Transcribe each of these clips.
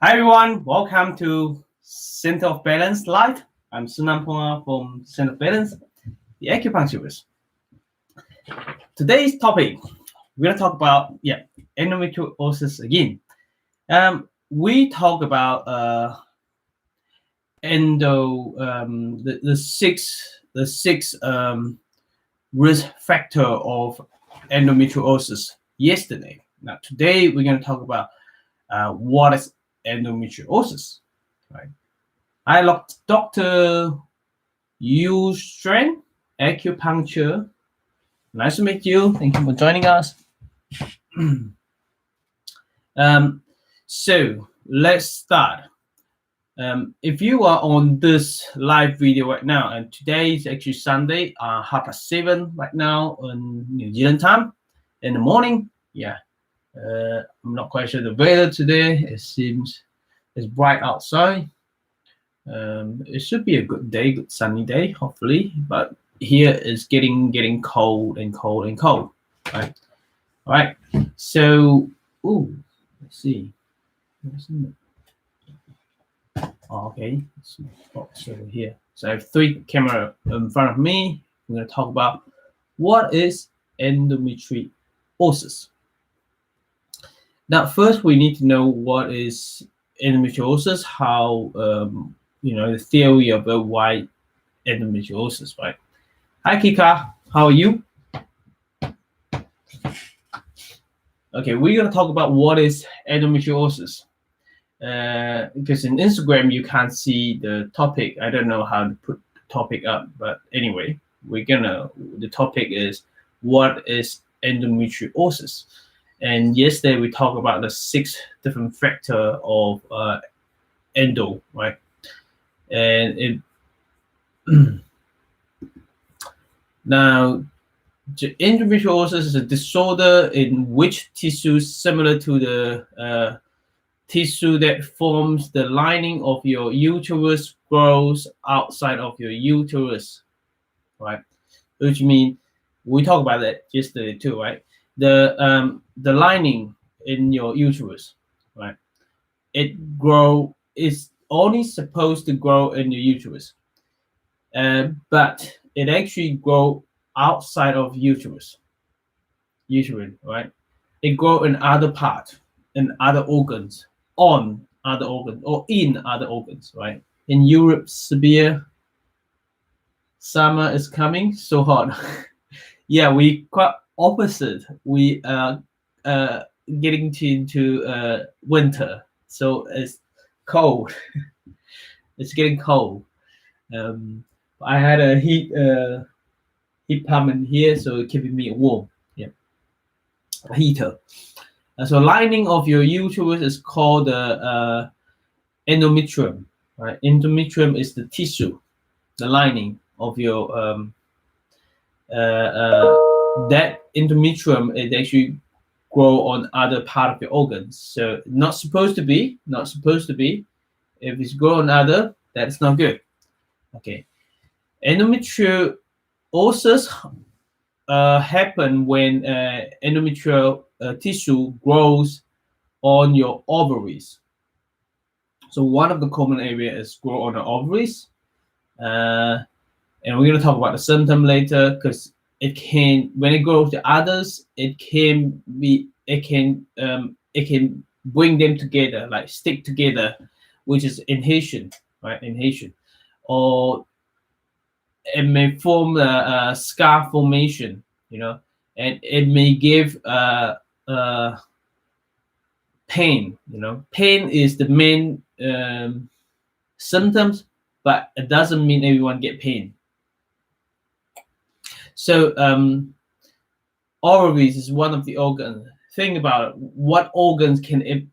Hi everyone, welcome to Center of Balance Live. I'm Szenan-Balance from Center of Balance, the acupuncturist. Today's topic, we're gonna talk about endometriosis again. We talk about the six risk factor of endometriosis yesterday. Now today we're gonna talk about what is endometriosis, right? I like Dr. Yu Strand, acupuncture. Nice to meet you. Thank you for joining us. So let's start. If you are on this live video right now, and today is actually Sunday, 7:30 right now in New Zealand time in the morning. Yeah. I'm not quite sure the weather today. It seems it's bright outside. It should be a good day, good sunny day, hopefully. But here it's getting cold and cold and cold. Right. All right. So, let's see. Oh, okay. Let's see. Box over here. So I have 3 cameras in front of me. I'm going to talk about what is endometriosis. Now, first we need to know what is endometriosis, how the theory of why endometriosis, right? Hi Kika, how are you? Okay, we're gonna talk about what is endometriosis. Because in Instagram you can't see the topic. I don't know how to put the topic up, but anyway, the topic is what is endometriosis. And yesterday we talked about the 6 different factors of endo, right? And it now endometriosis is a disorder in which tissue similar to the tissue that forms the lining of your uterus grows outside of your uterus, right? Which means we talked about that yesterday too, right? The lining in your uterus, right? It's only supposed to grow in your uterus, but it actually grows outside of uterine, right? It grows in other parts, in other organs, on other organs, or in other organs, right? In Europe, severe summer is coming, so hot. Yeah, we quite opposite. We are getting into winter, so it's cold. It's getting cold. I had a heat pump in here, so it's keeping me warm. Yeah, a heater. So lining of your uterus is called the endometrium. Right, endometrium is the tissue, the lining of your that endometrium is actually grow on other part of your organs. So not supposed to be. If it's grow on other, that's not good. Okay. Endometriosis happen when endometrial tissue grows on your ovaries. So one of the common areas is grow on the ovaries, and we're going to talk about the symptom later, because when it grows to others, it can bring them together, like stick together, which is inhalation, right? Inhalation, or it may form a scar formation, and it may give pain. Pain is the main symptoms, but it doesn't mean everyone get pain. So ovaries is one of the organs. Think about it. What organs can it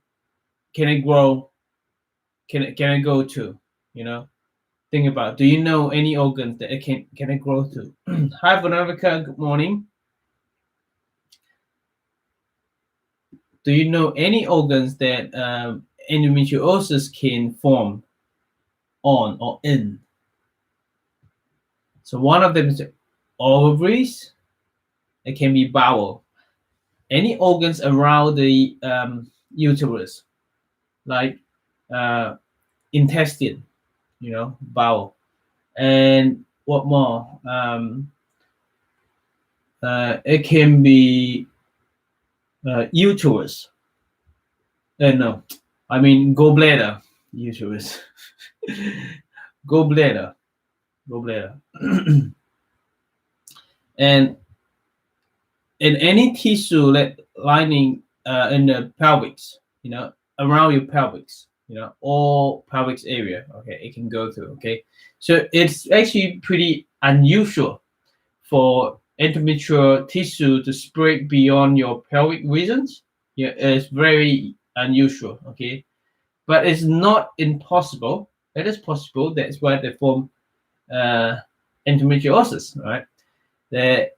grow? Can it go to? Think about it. Do you know any organs that it can it grow to? Hi Veronica, good morning. Do you know any organs that endometriosis can form on or in? So one of them is ovaries. It can be bowel. Any organs around the uterus, like intestine, bowel, and what more? It can be uterus. No, I mean gallbladder, uterus, gallbladder, and in any tissue that lining in the pelvis, around your pelvis, all pelvis area. Okay, it can go through. Okay, so it's actually pretty unusual for endometrial tissue to spread beyond your pelvic regions. Yeah, it's very unusual. Okay, but it's not impossible. It is possible. That's why they form endometriosis, right? The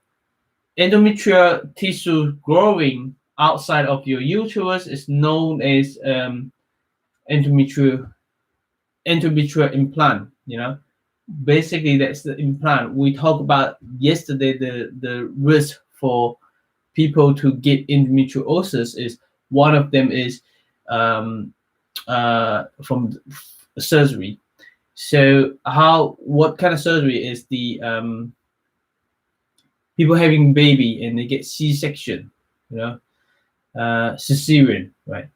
endometrial tissue growing outside of your uterus is known as endometrial implant. Basically that's the implant we talked about yesterday. The risk for people to get endometriosis is one of them is from surgery. So what kind of surgery is the people having baby and they get C-section, cesarean, right?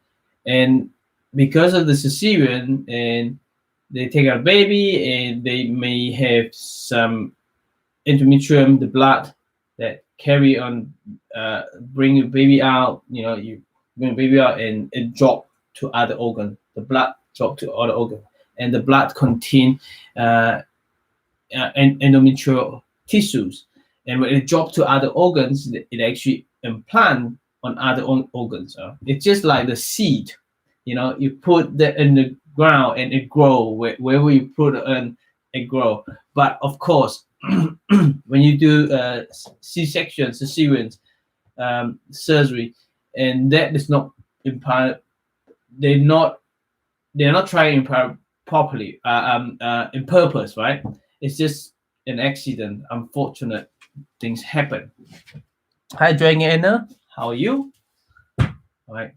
And because of the cesarean, and they take out a baby, and they may have some endometrium, the blood that carry on, bring your baby out. You bring the baby out, and it drop to other organ. The blood drop to other organ, and the blood contain endometrial tissues. And when it drops to other organs, it actually implant on other organs. It's just like the seed. You put that in the ground and it grow. Wherever you put it in, it grow. But of course, when you do C-section, cesarean surgery, and that is not implant, they're not trying to implant properly, in purpose, right? It's just an accident. Unfortunate things happen. Hi, Joanna. How are you? All right.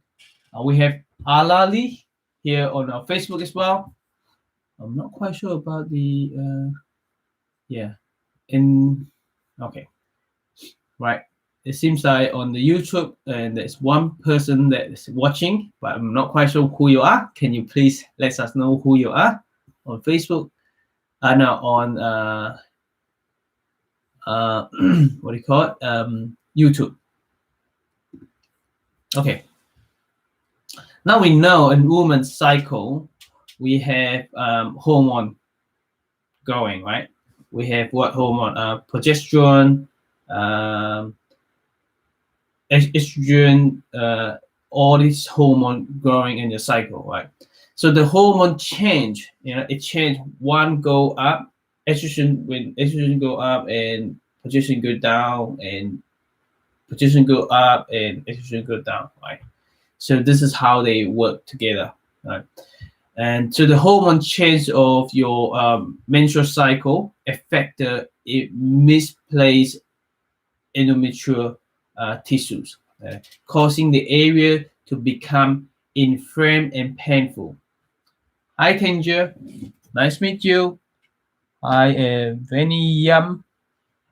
We have Alali here on our Facebook as well. I'm not quite sure about the okay, right. It seems like on the YouTube, and there's one person that is watching, but I'm not quite sure who you are. Can you please let us know who you are on Facebook? No, on what do you call it? YouTube. Okay. Now we know in woman's cycle, we have hormone growing, right? We have what hormone? Progesterone, estrogen, all these hormone growing in your cycle, right? So the hormone change, it change. One go up, estrogen, when estrogen go up and progesterone go down, and progesterone go up and estrogen go down, right? So this is how they work together, right? And so the hormone change of your menstrual cycle affect the misplaced endometrial tissues, causing the area to become inflamed and painful. Hi, Tanger. Nice to meet you. I am Veniyam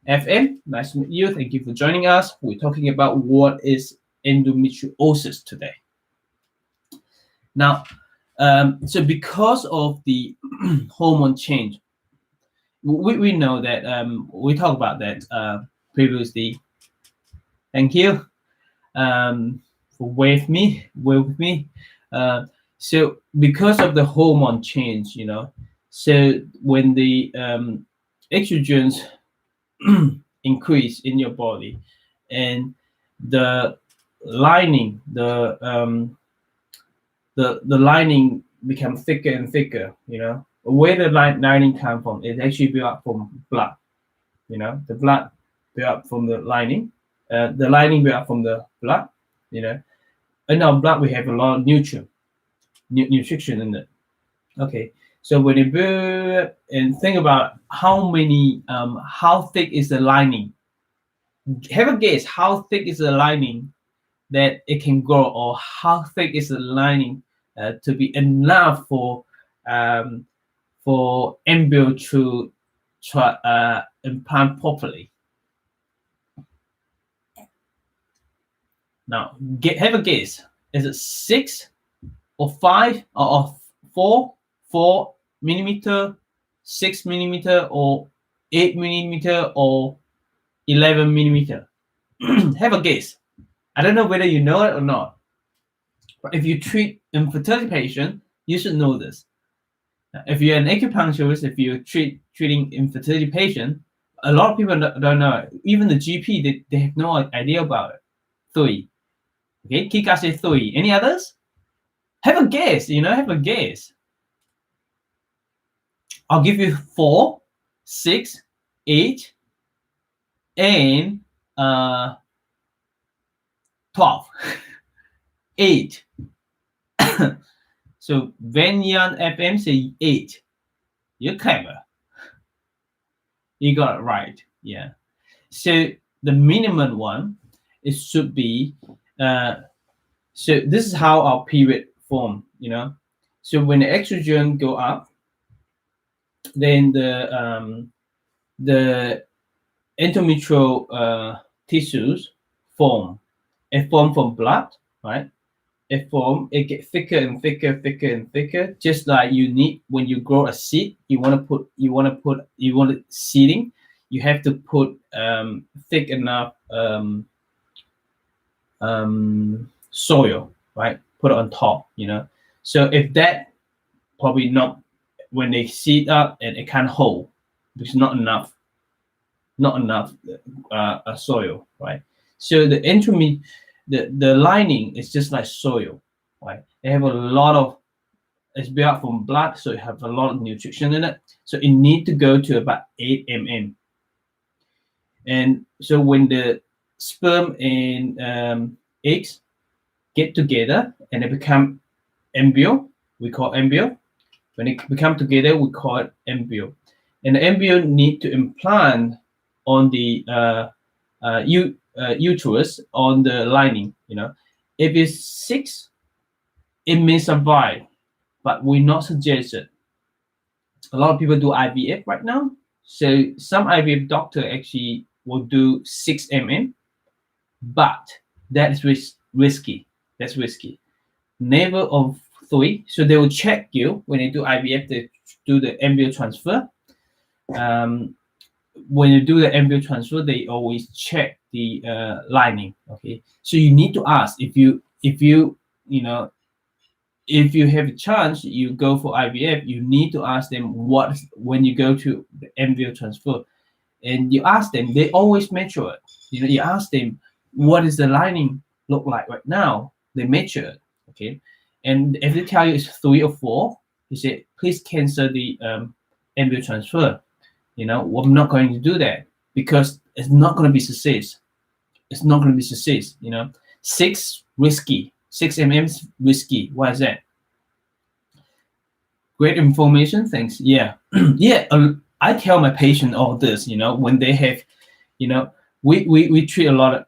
FM. Nice to meet you. Thank you for joining us. We're talking about what is endometriosis today. Now, so because of the hormone change, we know that we talked about that previously. Thank you for with me. So because of the hormone change, so when the estrogens increase in your body, and the lining, the lining become thicker and thicker, where the lining come from, it actually built up from blood, the blood built up from the lining, the lining built up from the blood, in our blood we have a lot of nutrition in it. Okay, so when you build and think about how thick is the lining, have a guess how thick is the lining that it can grow, or how thick is the lining to be enough for embryo to implant properly. Now, have a guess. Is it 6 or 5 or 4 millimeter, 6 millimeter, or 8 millimeter, or 11 millimeter? Have a guess. I don't know whether you know it or not, but if you treat infertility patient, you should know this. If you're an acupuncturist, if you're treating infertility patient, a lot of people don't know it. Even the GP, they have no idea about it. 3. Okay, Kika says 3. Any others? Have a guess, have a guess. I'll give you 4, 6, 8, and 12. 8. So Venyan FM say 8. You're clever. You got it right. Yeah. So the minimum one, it should be so this is how our period form, So when the estrogen go up, then the endometrial tissues form. It form from blood, right? It get thicker and thicker, just like you need when you grow a seed. You want it seeding, you have to put thick enough soil, right? Put it on top, So if that, probably not, when they seed up and it can't hold, because not enough soil, right? So the lining is just like soil, right? They have a lot of, it's built up from blood, so it have a lot of nutrition in it. So it need to go to about 8 mm. And so when the sperm and eggs get together and they become embryo, we call embryo. When they become together, we call it embryo. And the embryo need to implant on the uterus, on the lining. If it's 6, it may survive, but we not suggest it. A lot of people do IVF right now, so some IVF doctor actually will do 6 mm, but that is risky. That's risky. Never of 3. So they will check you when they do IVF. They do the embryo transfer. When you do the embryo transfer, they always check the lining. Okay, so you need to ask if you have a chance, you go for IVF. You need to ask them when you go to the embryo transfer, and you ask them. They always measure it. You ask them, what is the lining look like right now? They measure it. Okay, and if they tell you it's 3 or 4, you say, please cancel the embryo transfer. I'm not going to do that because it's not going to be success. It's not going to be success. 6 risky. 6 mm risky. Why is that? Great information. Thanks. Yeah. Yeah. I tell my patient all this. When they have, we treat a lot of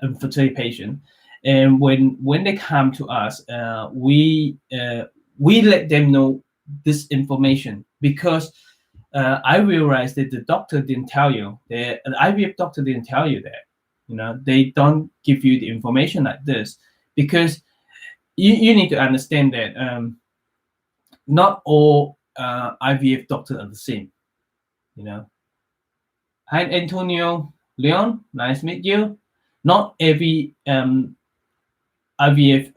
infertility patients, and when they come to us, we let them know this information, because I realized that the doctor didn't tell you, the IVF doctor didn't tell you that. They don't give you the information like this, because you need to understand that not all IVF doctors are the same. Hi, Antonio Leon, nice to meet you. Not every IVF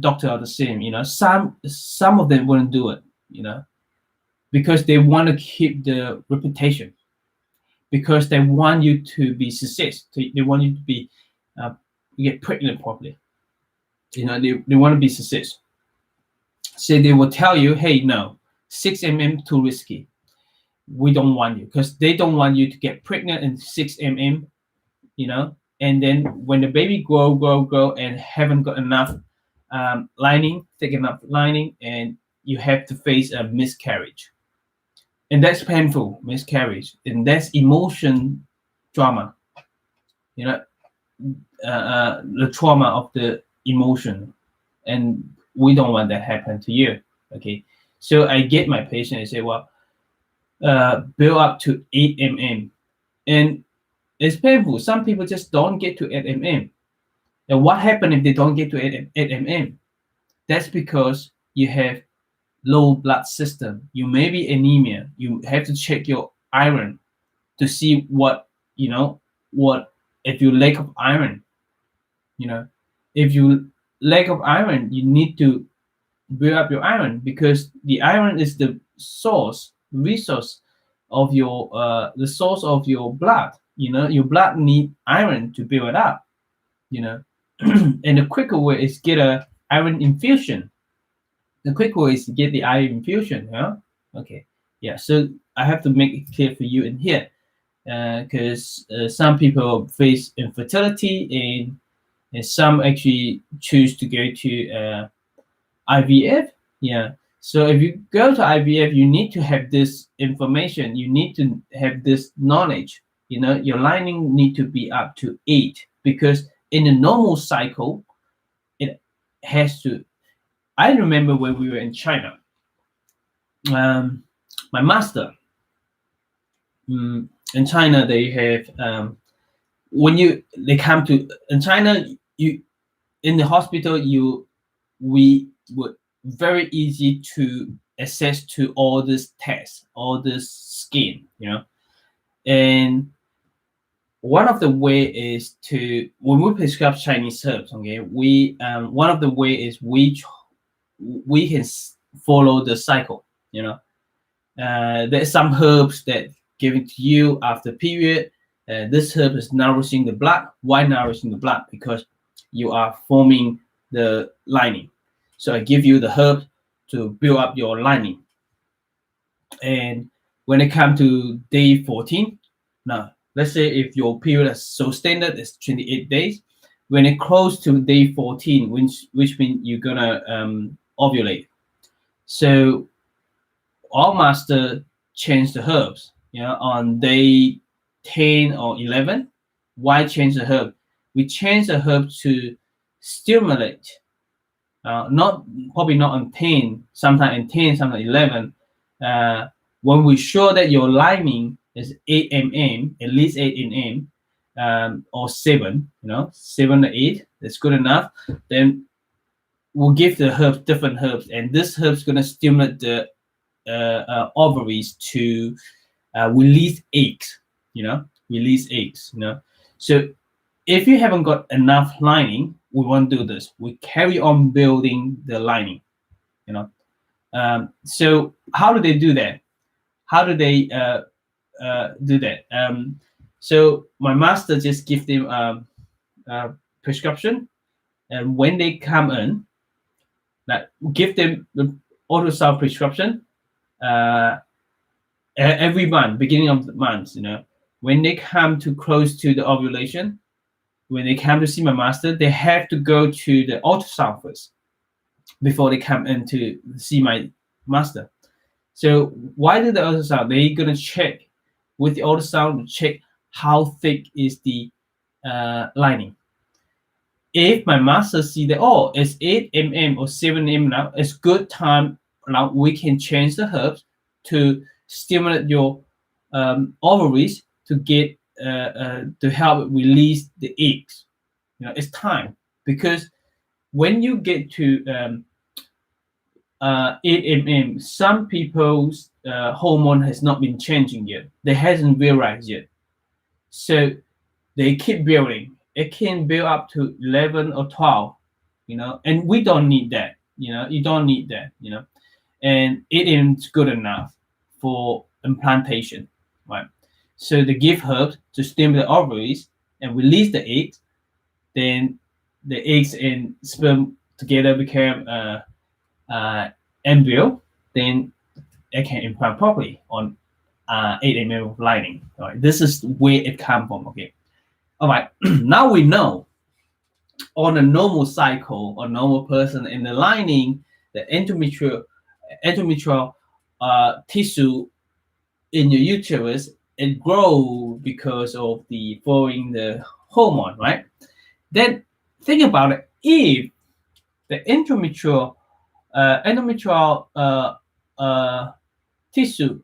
doctor are the same. Some of them wouldn't do it. Because they want to keep the reputation, because they want you to be success. They want you to be get pregnant properly. They want to be success. So they will tell you, hey, no, 6 mm too risky. We don't want you, because they don't want you to get pregnant in 6 mm, and then when the baby grow and haven't got enough lining, thick enough lining, and you have to face a miscarriage. And that's painful, miscarriage, and that's emotion trauma. The trauma of the emotion, and we don't want that happen to you. Okay, so I get my patient and say, well, build up to 8 mm, and it's painful. Some people just don't get to 8 mm. And what happens if they don't get to 8 mm? That's because you have low blood system. You may be anemia. You have to check your iron to see what, what if you lack of iron. If you lack of iron, you need to build up your iron, because the iron is the resource of your the source of your blood. Your blood need iron to build it up. And the quicker way is get a iron infusion. The quicker way is to get the iron infusion. Okay. Yeah. So I have to make it clear for you in here, because some people face infertility, and some actually choose to go to IVF. Yeah. So if you go to IVF, you need to have this information. You need to have this knowledge. Your lining need to be up to 8, because in a normal cycle, it has to. I remember when we were in China, my master, in China, they have, they come to, in China, you, in the hospital, we would very easy to access to all this tests, all this skin, and one of the way is to, when we prescribe Chinese herbs, okay, we one of the way is we can follow the cycle. There's some herbs that given to you after period. This herb is nourishing the blood. Why nourishing the blood? Because you are forming the lining. So I give you the herb to build up your lining. And when it comes to day 14, now let's say if your period is so standard is 28 days, when it close to day 14, which means you're gonna ovulate. So our master changed the herbs, on day 10 or 11. Why change the herb? We change the herb to stimulate, probably not on 10, sometimes in 10, sometimes 11. When we show that your lining is 8 mm, at least 8 mm, or 7, 7 or 8, that's good enough. Then we'll give the herbs, different herbs, and this herb's gonna stimulate the ovaries to release eggs. So if you haven't got enough lining, we won't do this. We carry on building the lining. So how do they do that? How do they do that? So my master just give them a prescription, and when they come in, give them the ultrasound prescription every month, beginning of the month. When they come to close to the ovulation, when they come to see my master, they have to go to the ultrasound first before they come in to see my master. So why do the ultrasound? They're gonna check with the ultrasound to check how thick is the lining. If my master see that, oh, it's 8 mm or 7 mm now, it's good time now we can change the herbs to stimulate your ovaries to get to help release the eggs. It's time, because when you get to 8 mm, some people's hormone has not been changing yet. They hasn't realized yet. So they keep building. It can build up to 11 or 12, and we don't need that. You don't need that, and it isn't good enough for implantation, right? So they give herbs to stimulate ovaries and release the eggs. Then the eggs and sperm together become embryo. Then it can implant properly on 8 mm of lining. All right, this is where it comes from. Okay, all right. Now we know on a normal cycle or normal person in the lining, the endometrial tissue in your uterus, it grows because of the following the hormone, right? Then think about it. If the endometrial endometrial tissue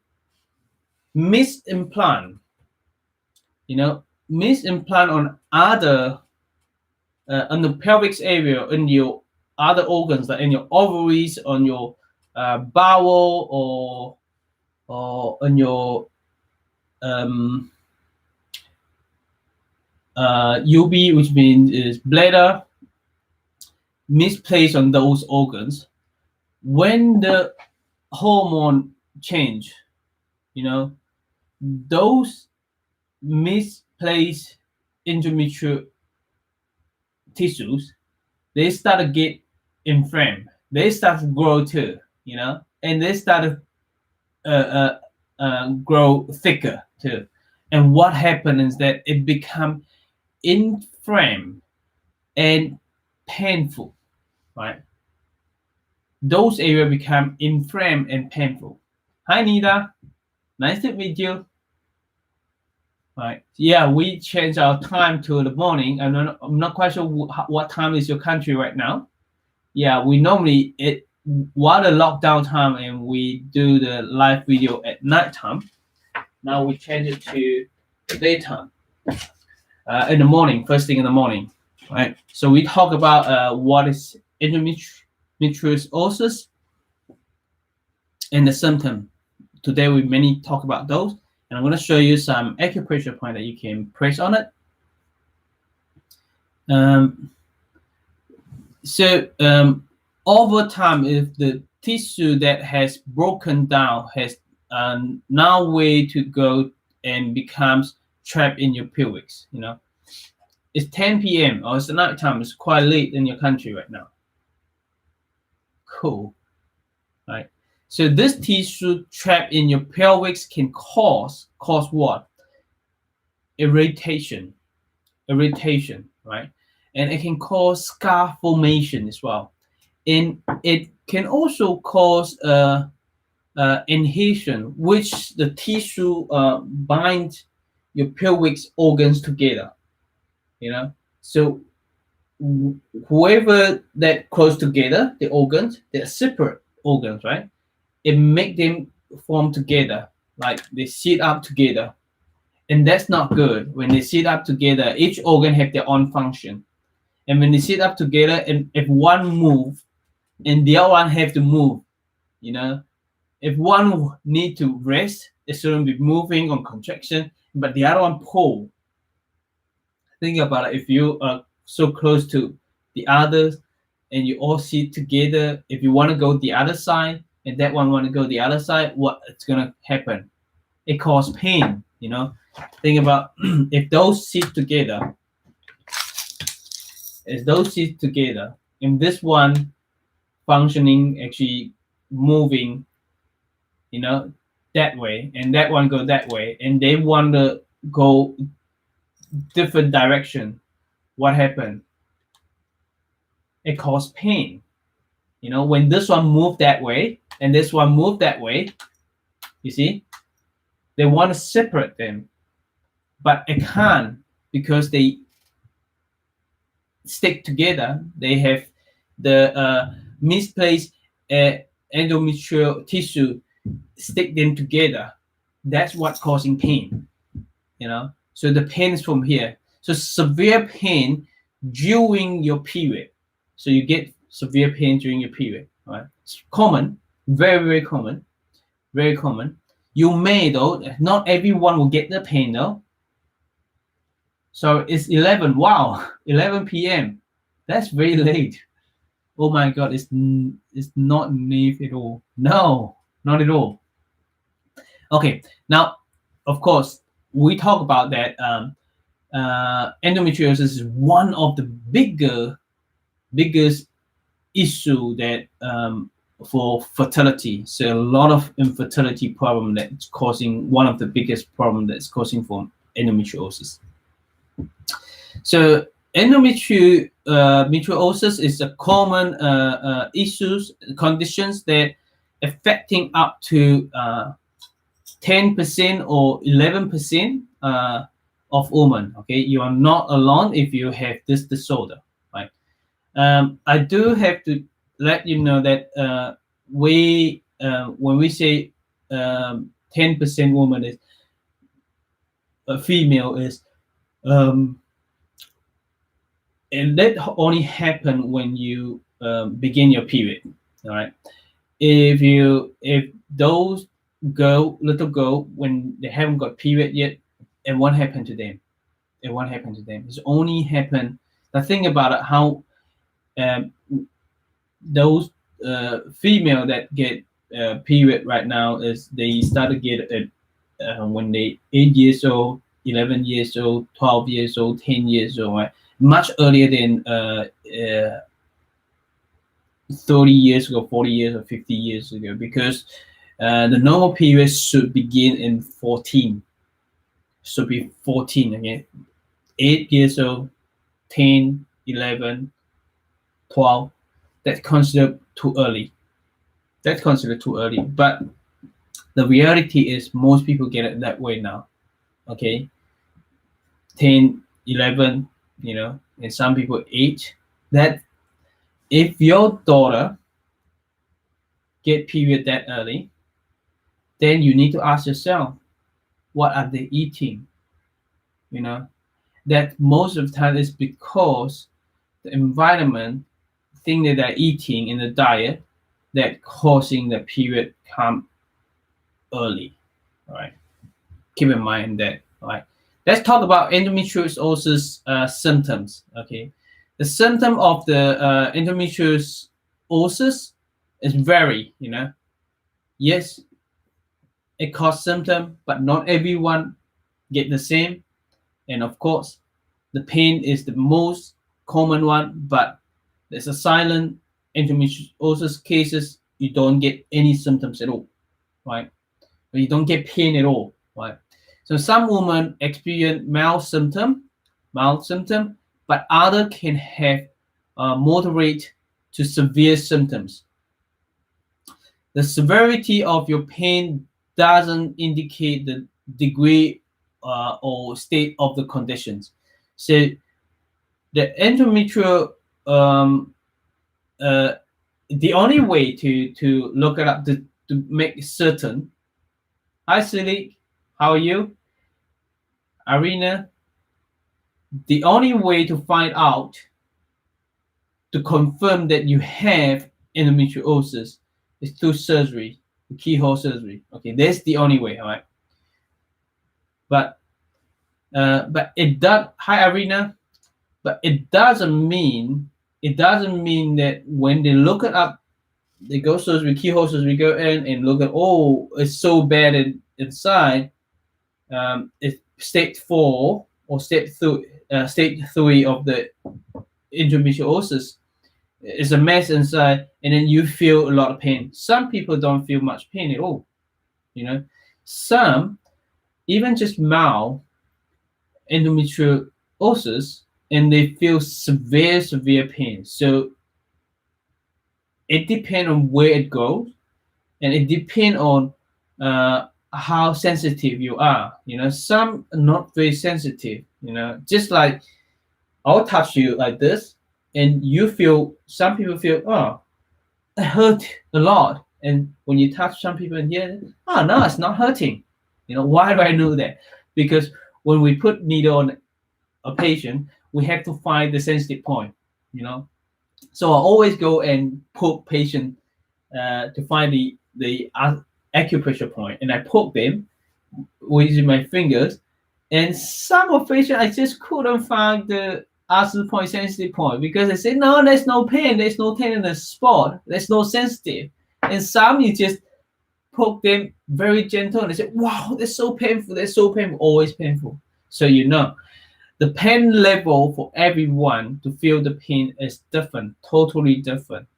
misimplant, misimplant on the pelvic area, in your other organs, like in your ovaries, on your bowel, or on your UB, which means is bladder, misplaced on those organs. When the hormone change, those misplaced endometrial tissues, they start to get inflamed. They start to grow too, and they start to grow thicker too. And what happens is that it becomes inflamed and painful, right? Those areas become inflamed and painful. Hi, Nida. Nice to meet you. Right. Yeah, we changed our time to the morning. I'm not quite sure what time is your country right now. Yeah, we normally, while the lockdown time, and we do the live video at night time. Now we change it to daytime, in the morning, first thing in the morning. Right. So we talk about what is endometriosis and the symptom. Today we mainly talk about those, and I'm going to show you some acupressure point that you can press on it. Over time, if the tissue that has broken down has now way to go and becomes trapped in your pelvis, it's 10 p.m. or it's night time. It's quite late in your country right now. Cool, right? So this tissue trapped in your pelvis can cause what? Irritation, right? And it can cause scar formation as well. And it can also cause adhesion, which the tissue binds your pelvic organs together, So whoever that close together, the organs, they're separate organs, right? It make them form together, like they sit up together, and that's not good. When they sit up together, each organ have their own function, and when they sit up together, and if one move, and the other one have to move, if one need to rest, it shouldn't be moving on contraction, but the other one pull. Think about it. If you are so close to the others, and you all sit together, if you want to go the other side, and that one want to go the other side, what it's gonna happen? It causes pain, Think about if those sit together, and this one functioning, actually moving, that way, and that one go that way, and they want to go different direction, what happened? It causes pain. When this one move that way and this one move that way, you see, they want to separate them, but it can't, because they stick together. They have the misplaced endometrial tissue stick them together. That's what causing pain, So the pain is from here. So severe pain during your period. So you get severe pain during your period, right? It's common, very, very common, very common. You may, though, not everyone will get the pain, though. So it's 11. Wow, 11 p.m. That's very late. Oh my God, it's not naive at all. No, not at all. Okay, now, of course, we talk about that. Endometriosis is one of the biggest issue that for fertility. So a lot of infertility problem that's causing, one of the biggest problem that's causing for endometriosis. So endometriosis is a common conditions that affecting up to 10% or 11% of women. Okay, you are not alone if you have this disorder, right? I do have to let you know that when we say 10% woman is a female is and that only happen when you begin your period. All right. If those little girl when they haven't got period yet, and what happened to them? And what happened to them? It's only happened. The thing about it, how those female that get period right now is they start to get it when they 8 years old, 11 years old, 12 years old, 10 years old, right? Much earlier than 30 years ago, 40 years or 50 years ago, because the normal period should begin in 14. Should be 14 again. 8 years old, 10, 11, 12. That's considered too early. That's considered too early. But the reality is most people get it that way now. Okay. 10, 11, you know, and some people 8. That if your daughter get period that early, then you need to ask yourself, what are they eating? You know, that most of the time is because the environment, thing that they're eating in the diet, that causing the period come early. All right, keep in mind that. All right, let's talk about endometriosis symptoms. Okay, the symptom of the endometriosis is vary. You know, yes, it causes symptom, but not everyone get the same. And of course, the pain is the most common one, but there's a silent endometriosis cases. You don't get any symptoms at all, right? But you don't get pain at all, right? So some women experience mild symptom, but other can have moderate to severe symptoms. The severity of your pain doesn't indicate the degree or state of the conditions. So the endometrial, the only way to look it up to make certain. Hi, Silly, how are you? Arena. The only way to find out, to confirm that you have endometriosis, is through surgery, keyhole surgery. Okay, that's the only way, all right? But it does. Hi, Arena. But it doesn't mean that when they look it up, they go surgery, keyhole surgery, go in and look at, oh, it's so bad inside. It's stage 4 or stage 3 of the endometriosis. It's a mess inside, and then you feel a lot of pain. Some people don't feel much pain at all. You know, some even just mild endometriosis, and they feel severe pain. So it depends on where it goes, and it depends on how sensitive you are. You know, some are not very sensitive. You know, just like I'll touch you like this, and you feel. Some people feel, oh, it hurt a lot, and when you touch some people in here, oh no, it's not hurting. You know, why do I know that? Because when we put needle on a patient, we have to find the sensitive point. You know, so I always go and poke patient to find the acupressure point, and I poke them using my fingers. And some of patients I just couldn't find the acid point, sensitive point, because they say no, there's no pain, there's no tenderness spot, there's no sensitive. And some you just poke them very gentle, and they say, wow, that's so painful, always painful. So you know, the pain level for everyone to feel the pain is different, totally different.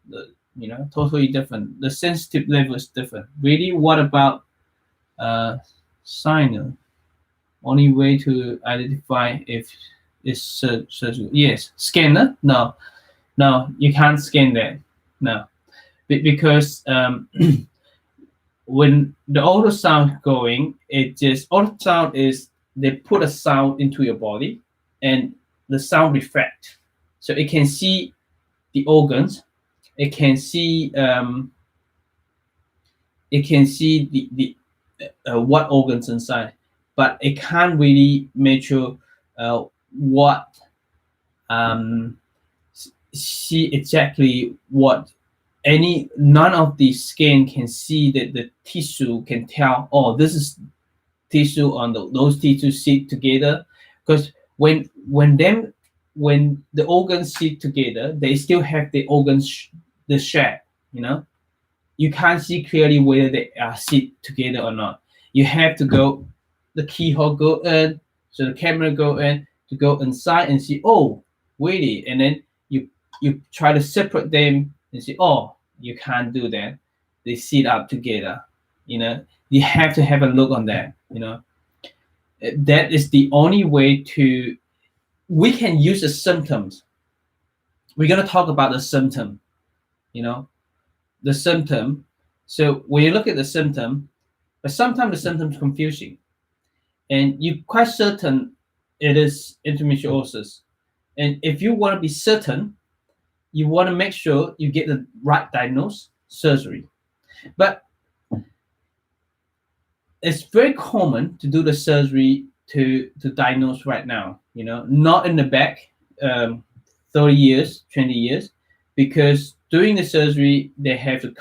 Totally different. The sensitive level is different. Really, what about signer? Only way to identify if it's surgical. Yes, scanner. No, you can't scan that. No, because when the ultrasound going, ultrasound is they put a sound into your body, and the sound reflect, so it can see the organs, it can see the what organs inside, but it can't really measure what see exactly what none of the skin can see that the tissue can tell, oh, this is tissue on those tissues sit together, because when the organs sit together, they still have the organs the shape, you can't see clearly whether they are sit together or not. You have to go the keyhole go in, so the camera go in to go inside and see, oh, really, and then you try to separate them and see, oh, you can't do that. They sit up together. You have to have a look on that. That is the only way to. We can use the symptoms. We're gonna talk about the symptom. The symptom. So when you look at the symptom, but sometimes the symptom's confusing, and you're quite certain it is endometriosis. And if you want to be certain, you want to make sure you get the right diagnosis, surgery. But it's very common to do the surgery to diagnose right now, not in the back 30 years, 20 years, because doing the surgery, they have to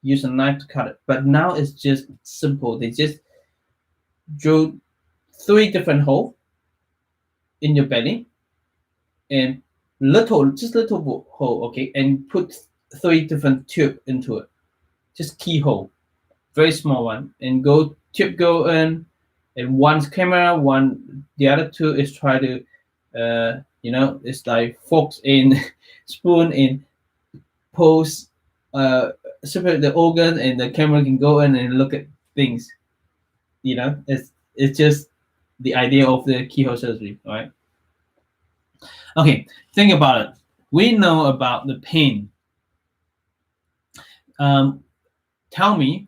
use a knife to cut it. But now it's just simple. They just drill 3 different holes in your belly, and just little hole, okay, and put 3 different tube into it, just keyhole, very small one, and tube go in, and one's camera, the other 2 is try to it's like forks in, spoon in, pose, separate the organ, and the camera can go in and look at things. It's just the idea of the keyhole surgery, right? Okay, think about it. We know about the pain. Tell me,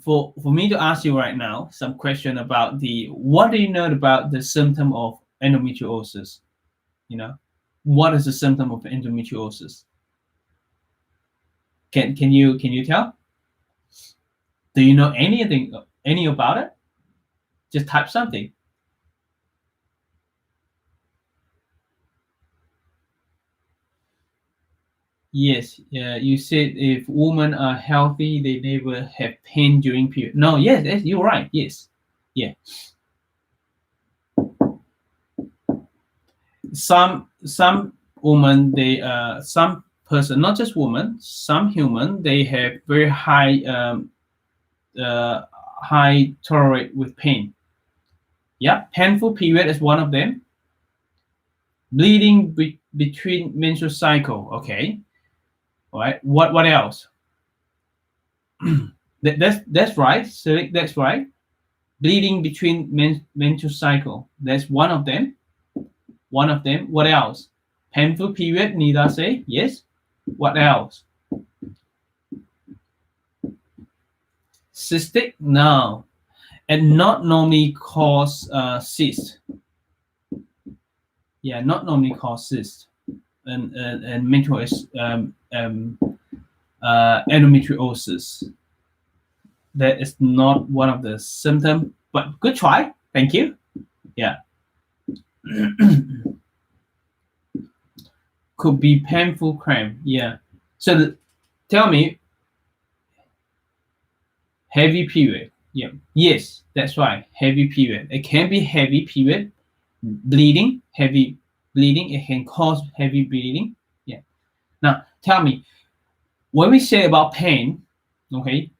for me to ask you right now some question about what do you know about the symptom of endometriosis? What is the symptom of endometriosis? Can you tell? Do you know any about it? Just type something. Yes, you said if women are healthy, they never have pain during period. No, yes, you're right. Yes, yeah. Some women, some person, not just women, some human, they have very high high tolerate with pain. Yeah, painful period is one of them. Bleeding between menstrual cycle. Okay. All right. What else? That's right. So that's right. Bleeding between menstrual cycle. That's one of them. One of them. What else? Painful period. Need I say? Yes. What else? Cystic? No. And not normally cause cyst. Yeah, not normally cause cyst. And mental endometriosis. That is not one of the symptoms, but good try. Thank you. Yeah. Could be painful cramp. Yeah. So tell me, heavy period. Yeah. Yes, that's right. Heavy period. It can be heavy period, bleeding, heavy bleeding. It can cause heavy bleeding. Yeah. Now tell me, when we say about pain, okay,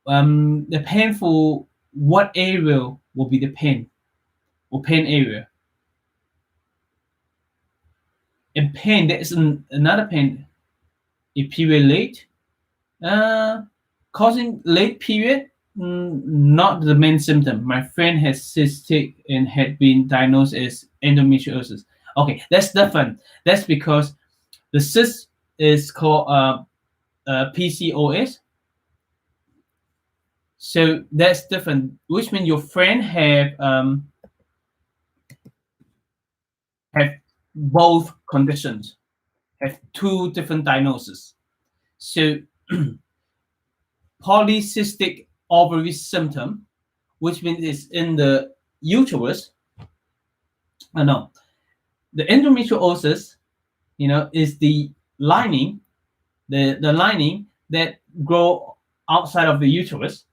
the painful, what area will be the pain or pain area? And pain, there is another pain. A period late, causing late period, not the main symptom. My friend has cystic and had been diagnosed as endometriosis. Okay, that's different. That's because the cyst is called PCOS. So that's different, which means your friend have both conditions. have two different diagnoses. So polycystic ovary symptom, which means it's in the uterus. No, the endometriosis, is the lining, the lining that grow outside of the uterus.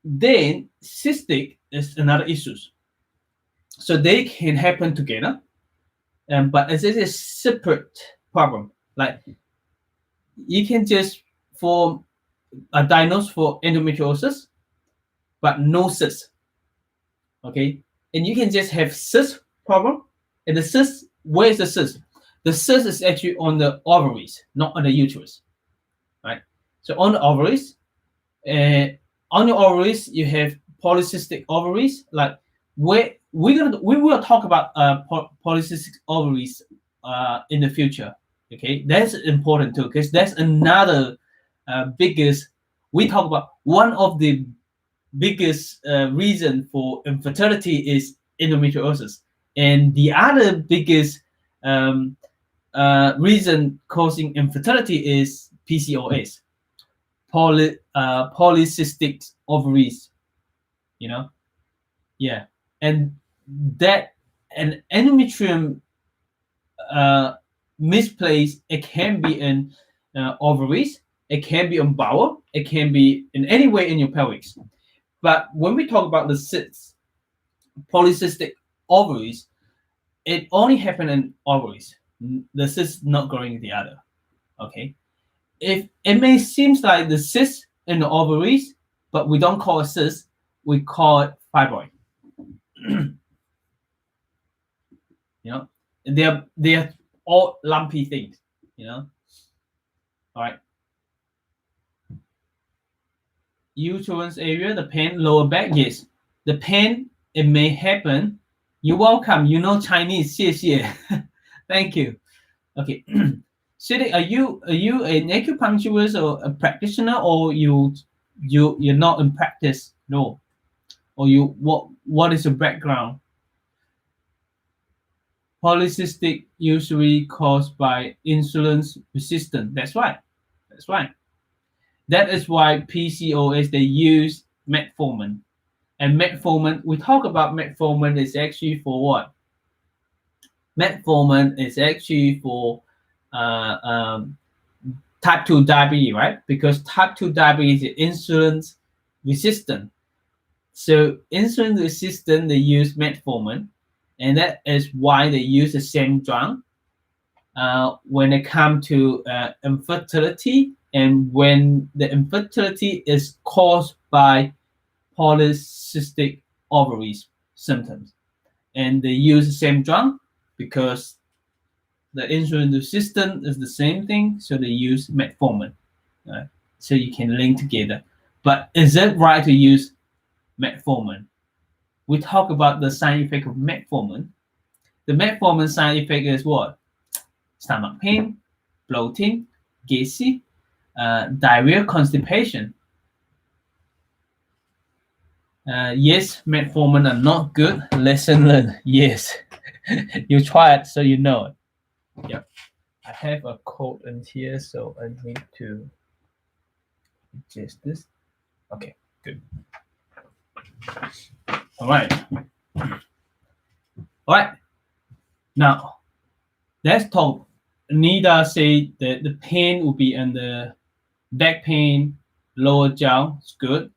Then cystic is another issue. So they can happen together, but it's a separate problem. Like you can just form a diagnosis for endometriosis, but no cyst. Okay, and you can just have cyst problem, and the cyst, where is the cyst? The cyst is actually on the ovaries, not on the uterus, right? So on the ovaries, on your ovaries, you have polycystic ovaries. Like we will talk about polycystic ovaries in the future. Okay, that's important too, because that's another biggest. We talk about one of the biggest reason for infertility is endometriosis, and the other biggest reason causing infertility is PCOS, polycystic ovaries. And that an endometrium misplaced, it can be in ovaries, it can be on bowel, it can be in any way in your pelvis. But when we talk about the cysts, polycystic ovaries, it only happens in ovaries. The cyst not growing in the other. Okay, if it may seems like the cyst in the ovaries, but we don't call it cyst, we call it fibroid. They're all lumpy things. All right. Uterus area, the pain, lower back, yes. The pain, it may happen. You're welcome. You know Chinese. 谢谢. Thank you. Okay. Siri, are you an acupuncturist or a practitioner, or you're not in practice? No. Or what is your background? Polycystic usually caused by insulin resistance. That's right. That is why PCOS, they use metformin. And metformin, we talk about metformin is actually for what? Metformin is actually for type 2 diabetes, right? Because type 2 diabetes is insulin resistant. So insulin resistant, they use metformin, and that is why they use the same drug when it comes to infertility, and when the infertility is caused by polycystic ovaries symptoms. And they use the same drug because the insulin resistant is the same thing, so they use metformin. So you can link together. But is it right to use metformin? We talk about the side effect of metformin. The metformin side effect is what? Stomach pain, bloating, gassy, diarrhea, constipation. Yes, metformin are not good. Lesson learned. Yes. You try it, so you know it. Yep. I have a code in here, so I need to adjust this. Okay, good. All right. Now, let's talk. Nida said that the pain will be in the back pain, lower jaw. It's good.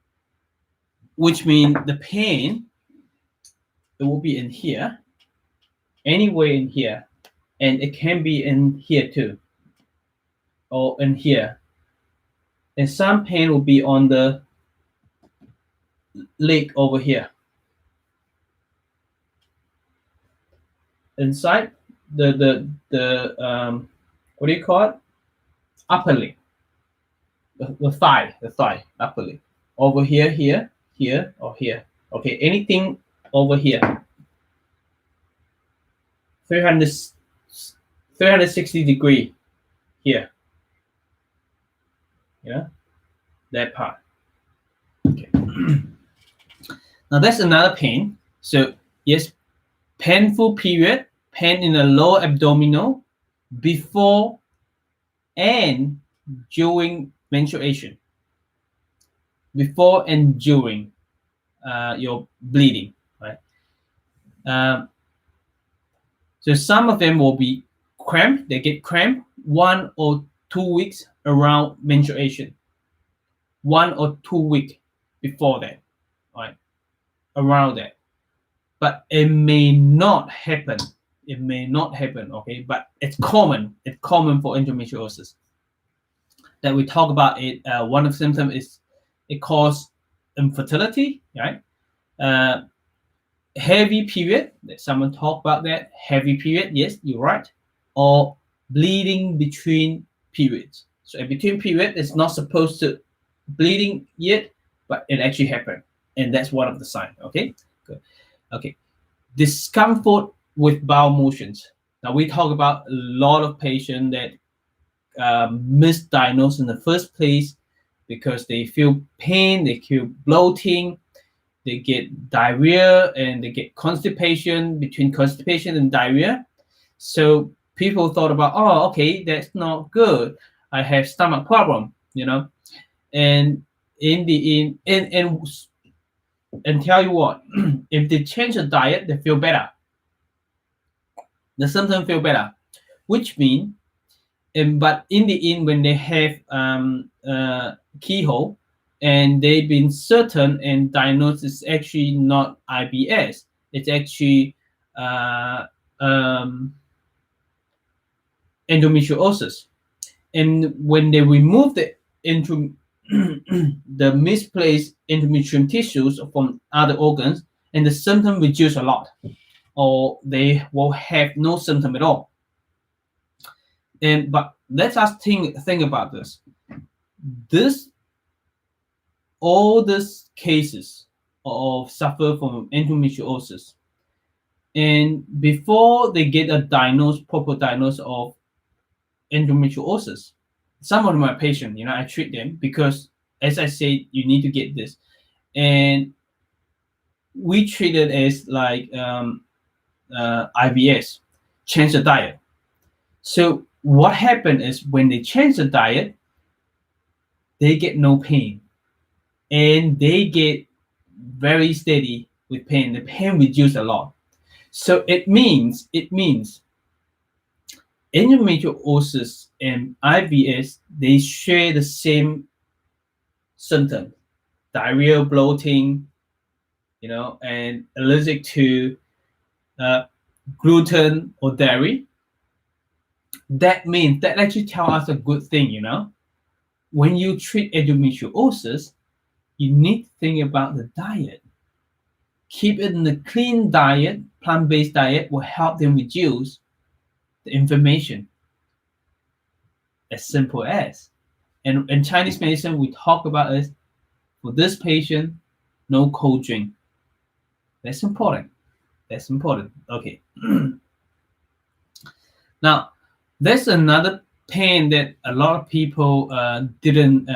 Which means the pain, it will be in here, anywhere in here, and it can be in here too, or in here. And some pain will be on the leg over here. Inside the what do you call it? Upper leg. The thigh, upper leg. Over here, here, or here. Okay, anything over here. 360 degree here. Yeah, that part. Okay. Now that's another pain. So yes, painful period pain in the lower abdominal before and during menstruation, before and during your bleeding, right? So some of them will be cramp. They get cramp 1 or 2 weeks around menstruation, 1 or 2 weeks before that, right? Around that. But it may not happen. It may not happen, okay? But it's common. It's common for endometriosis. That we talk about it. One of the symptoms is it causes infertility, right? Heavy period. Someone talk about that. Heavy period. Yes, you're right. Or bleeding between periods. So in between period, it's not supposed to bleeding yet, but it actually happened, and that's one of the signs. Okay, good. Okay, discomfort with bowel motions. Now we talk about a lot of patients that misdiagnosed in the first place because they feel pain, they feel bloating, they get diarrhea, and they get constipation. Between constipation and diarrhea, so people thought about, oh, okay, that's not good. I have stomach problem, and in the and tell you what, if they change the diet, they feel better. The symptoms feel better, which means, but in the end, when they have keyhole and they've been certain and diagnosed it's actually not IBS, it's actually endometriosis. And when they remove the the misplaced endometrium tissues from other organs, and the symptom reduce a lot, or they will have no symptom at all. But let us think about this. All these cases of suffer from endometriosis, and before they get a proper diagnosis of endometriosis, some of my patients, I treat them because, as I said, you need to get this, and we treat it as like IBS, change the diet. So what happened is when they change the diet, they get no pain, and they get very steady with pain. The pain reduced a lot. So it means endometriosis and IBS, they share the same symptom: diarrhea, bloating, and allergic to gluten or dairy. That means that actually tells us a good thing, When you treat endometriosis, you need to think about the diet. Keep it in a clean diet, plant-based diet will help them reduce the inflammation. As simple as. And in Chinese medicine, we talk about it. For this patient, no cold drink. That's important. Okay. Now, there's another pain that a lot of people didn't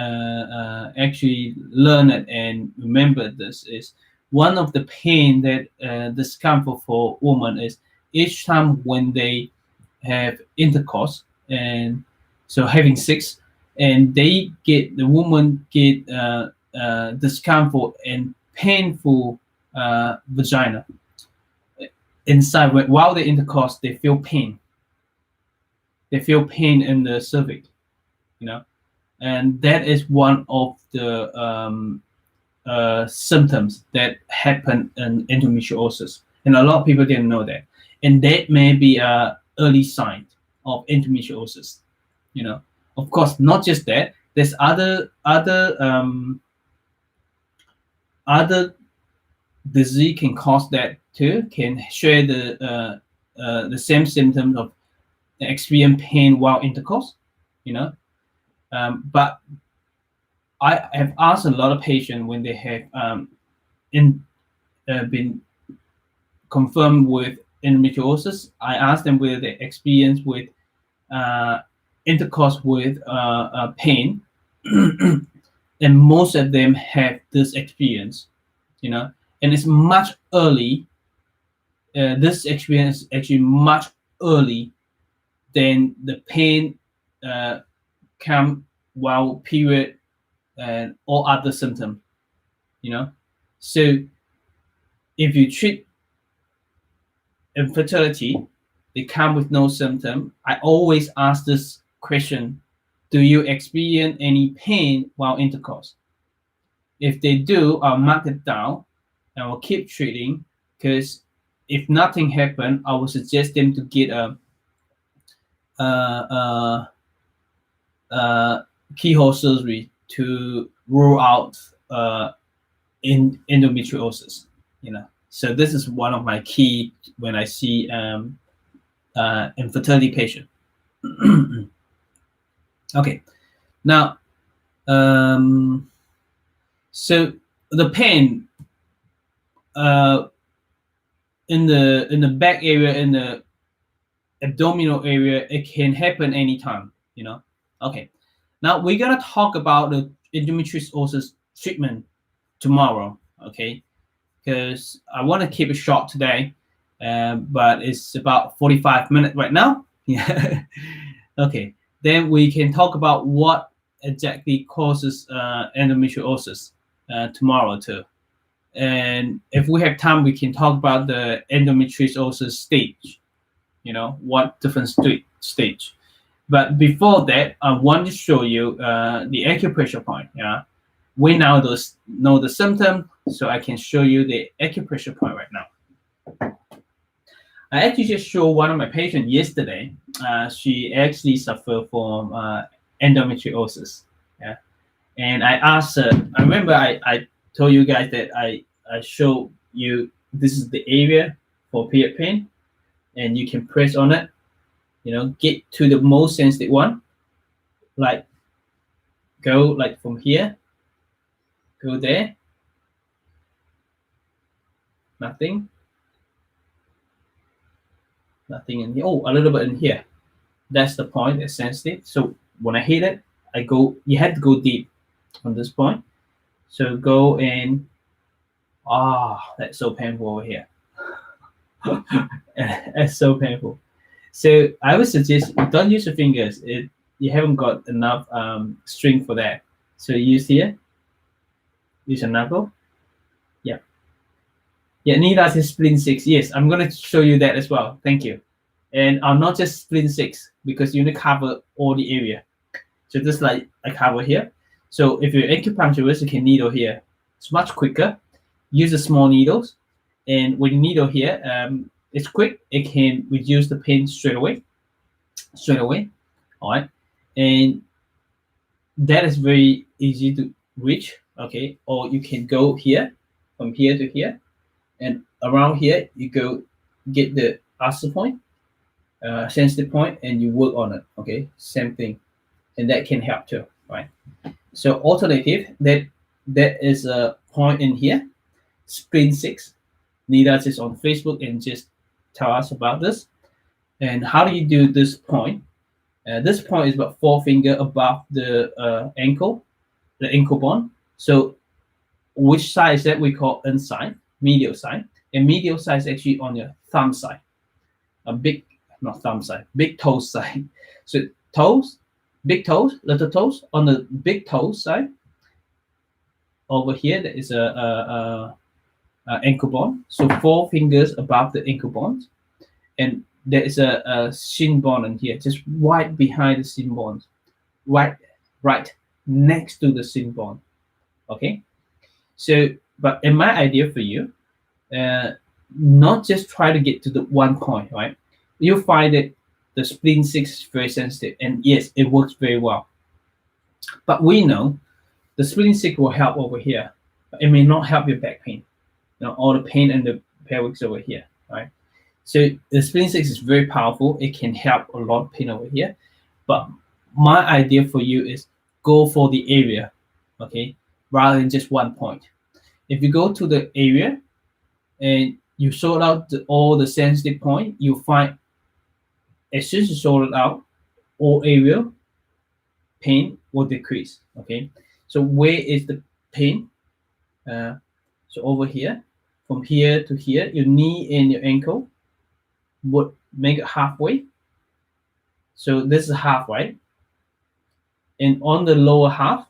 actually learn it and remember. This is one of the pain that discomfort for women is each time when they have intercourse, and so having sex, and the woman get discomfort and painful vagina inside. While they intercourse, they feel pain. They feel pain in the cervix, and that is one of the symptoms that happen in endometriosis, and a lot of people didn't know that, and that may be a early sign of endometriosis. Of course, not just that. There's other disease can cause that too. Can share the same symptoms of experience pain while intercourse, but I have asked a lot of patients when they have been confirmed with endometriosis. I asked them whether they experience with intercourse with pain, and most of them have this experience, and it's much early this experience is actually much early than the pain come while period and all other symptoms, you know. So if you treat infertility, they come with no symptom. I always ask this question: do you experience any pain while intercourse? If they do, I'll mark it down and I'll keep treating, because if nothing happened, I would suggest them to get a keyhole surgery to rule out in endometriosis. You know, so this is one of my key when I see infertility patient. Okay, now so the pain in the back area, in the abdominal area, it can happen anytime, you know. Okay, now we're gonna talk about the endometriosis treatment tomorrow, okay, because I want to keep it short today, but it's about 45 minutes right now. Yeah. Okay, then we can talk about what exactly causes endometriosis tomorrow too. And if we have time, we can talk about the endometriosis stage, you know, what different stage. But before that, I want to show you the acupressure point. Yeah, we now know the symptom, so I can show you the acupressure point right now. I actually just showed one of my patients yesterday. She actually suffered from endometriosis. Yeah, and I asked her. I remember I told you guys that I show you this is the area for period pain, and you can press on it. You know, get to the most sensitive one. Like go like from here, go there. Nothing in here. Oh, a little bit in here. That's the point. It's sensitive. So when I hit it, I go. You have to go deep on this point. So go in. That's so painful over here. That's so painful. So I would suggest don't use your fingers. You haven't got enough strength for that. So use here. Use a knuckle. Yeah. Yeah, Nidas is splint 6. Yes, I'm going to show you that as well. Thank you. And I'm not just splint 6 because you need to cover all the area. So just like I cover here. So if you're acupuncturist, you can needle here. It's much quicker. Use the small needles. And when you needle here, it's quick. It can reduce the pain straight away. All right. And that is very easy to reach. Okay. Or you can go here, from here to here. And around here, you go get the ulcer point, sensitive point, and you work on it. Okay, same thing, and that can help too, right? So alternative, that is a point in here, splint 6. Nidas is on Facebook and just tell us about this. And how do you do this point? This point is about 4 finger above the ankle, the ankle bone. So which side is that? We call inside. Medial side, and medial side is actually on your thumb side, big toe side. So toes, big toes, little toes. On the big toe side, over here there is a ankle bone. So 4 fingers above the ankle bones, and there is a shin bone in here, just right behind the shin bones, right next to the shin bone. Okay, so but in my idea for you, not just try to get to the one point, right? You'll find that the splint 6 is very sensitive, and yes, it works very well. But we know the splint 6 will help over here, but it may not help your back pain. You know, all the pain in the pelvis over here, right? So the splint 6 is very powerful. It can help a lot of pain over here. But my idea for you is go for the area, okay, rather than just one point. If you go to the area and you sort out all the sensitive point, you find as soon as you sort it out, all area pain will decrease. Okay, so where is the pain? So over here, from here to here, your knee and your ankle would make it halfway. So this is half, right? And on the lower half,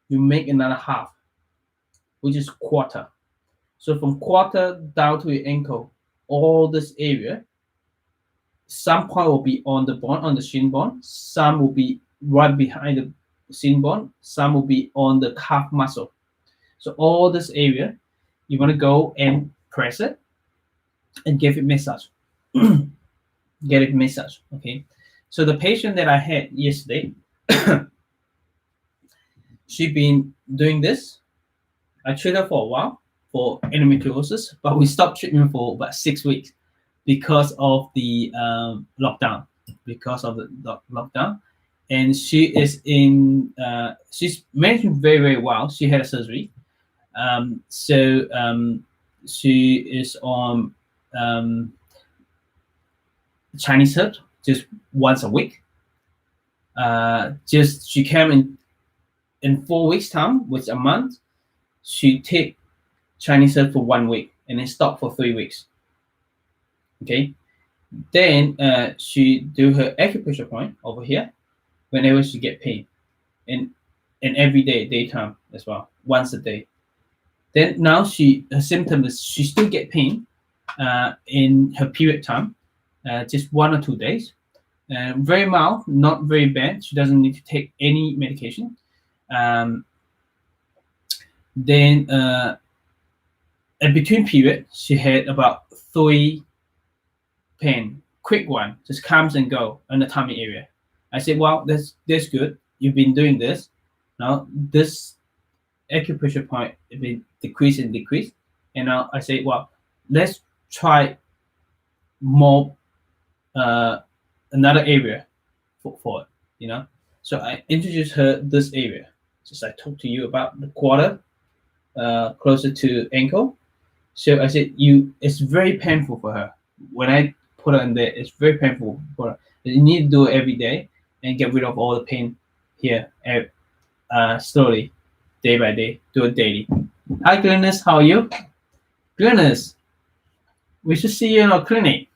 you make another half, which is quarter. So from quarter down to your ankle, all this area, some point will be on the bone, on the shin bone. Some will be right behind the shin bone. Some will be on the calf muscle. So all this area, you want to go and press it and give it massage. Get it massage, okay? So the patient that I had yesterday, she been doing this. I treated her for a while for endometriosis, but we stopped treatment for about 6 weeks because of the lockdown. And she is in. She's managing very, very well. She had a surgery, she is on Chinese herb just once a week. Just she came in 4 weeks time, which a month. She take Chinese herb for 1 week and then stop for 3 weeks. Okay, then she do her acupressure point over here whenever she get pain, and every day, daytime as well, once a day. Then now her symptom is she still get pain in her period time, just 1 or 2 days. Very mild, not very bad. She doesn't need to take any medication. Then in between period, she had about 3 pain, quick one, just comes and go in the tummy area. I said, well, that's good. You've been doing this. Now this acupressure point has been decreased. And now I say, well, let's try more another area for it, you know. So I introduced her this area, just I talked to you about the quarter, closer to ankle. So I said, it's very painful for her. When I put her in there, it's very painful for her. You need to do it every day and get rid of all the pain here, slowly, day by day. Do it daily. Hi, Glynis, how are you? Glynis, we should see you in our clinic.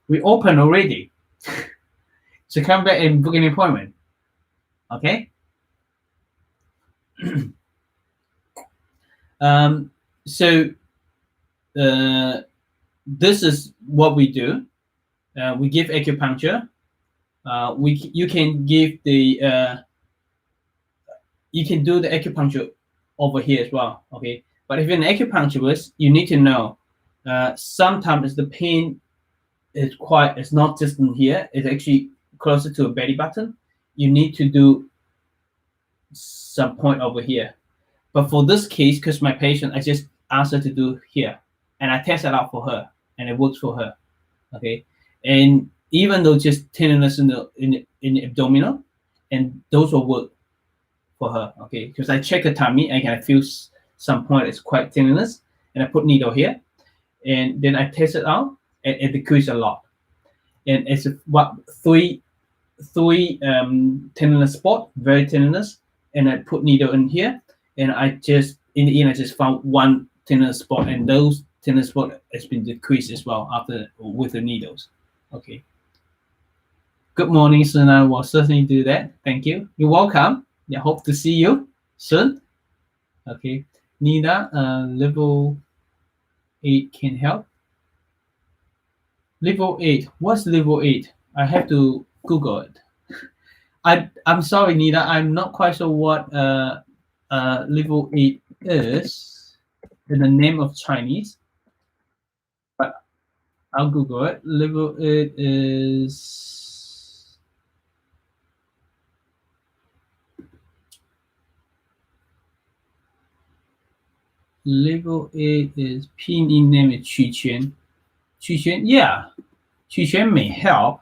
We open already. So come back and book an appointment. Okay? This is what we do. We give acupuncture. You can give you can do the acupuncture over here as well. Okay, but if you're an acupuncturist, you need to know sometimes the pain is it's not just in here, it's actually closer to a belly button. You need to do some point over here. But for this case, because my patient, I just asked her to do here, and I test it out for her, and it works for her. Okay, and even though just tenderness in the abdominal, and those will work for her. Okay, because I check her tummy, I can feel some point it's quite tenderness, and I put needle here, and then I test it out, and it decreases a lot. And it's what three tenderness spot, very tenderness, and I put needle in here, and I just in the end I just found 1 tenderness spot, and those tenderness spot has been decreased as well after with the needles. Okay. Good morning, Szenan. Will certainly do that. Thank you. You're welcome. Yeah, hope to see you soon. Okay. Nina, level 8 can help. Level 8. What's level 8? I have to Google it. I'm sorry, Nina. I'm not quite sure what level 8 is in the name of Chinese, but I'll Google it. Level 8 is pinyin name is Qi Quan. Yeah, Qi Quan may help.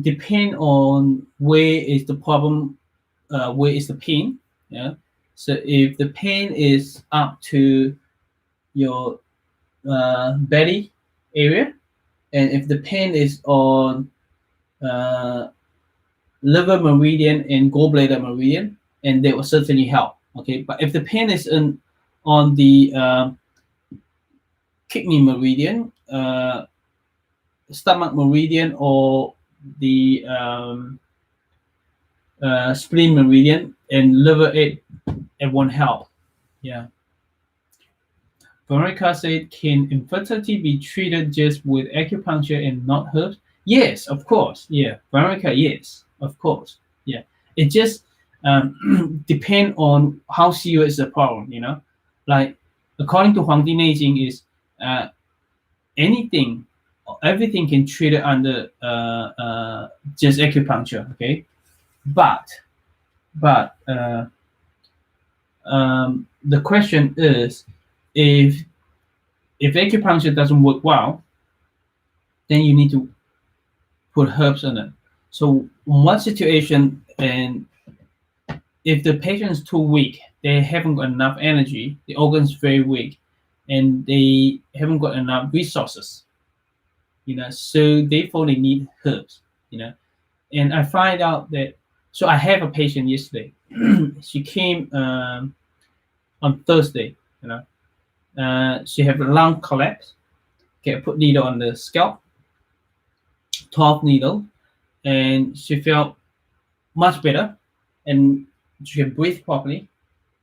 Depend on where is the problem, where is the pain. Yeah. So if the pain is up to your belly area, and if the pain is on liver meridian and gallbladder meridian, and they will certainly help. Okay, but if the pain is on the kidney meridian, stomach meridian, or the spleen meridian, and liver, it won't help. Yeah. Veronica said, can infertility be treated just with acupuncture and not herbs? Yes, of course. Yeah, Veronica, yes, of course. Yeah, it just depend on how serious the problem. Like according to Huangdi Neijing is anything, everything can treat it under just acupuncture. Okay, but the question is, if acupuncture doesn't work well, then you need to put herbs in it. So in one situation, and if the patient is too weak, they haven't got enough energy, the organ's very weak, and they haven't got enough resources, so therefore they need herbs, And I find out that, so I have a patient yesterday. She came on Thursday, she had a lung collapse. Okay, I put needle on the scalp, 12 needle, and she felt much better, and she can breathe properly.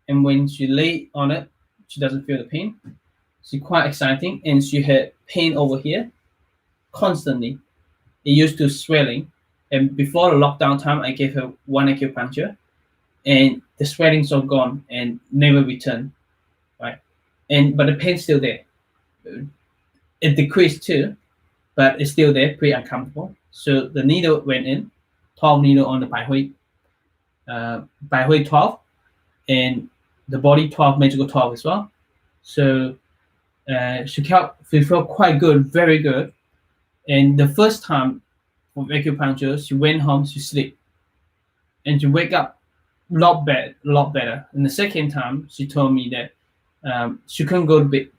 And when she lay on it, she doesn't feel the pain. She's quite exciting, and she had pain over here constantly. It used to swelling, and before the lockdown time, I gave her 1 acupuncture, and the swelling's all gone and never returned, right? But the pain's still there. It decreased too, but it's still there, pretty uncomfortable. So the needle went in, 12 needle on the Bai Hui 12, and the body 12, magical 12 as well. So she felt quite good, very good. And the first time of acupuncture, she went home, she sleep, and she wake up a lot better. And the second time, she told me that she couldn't go to bed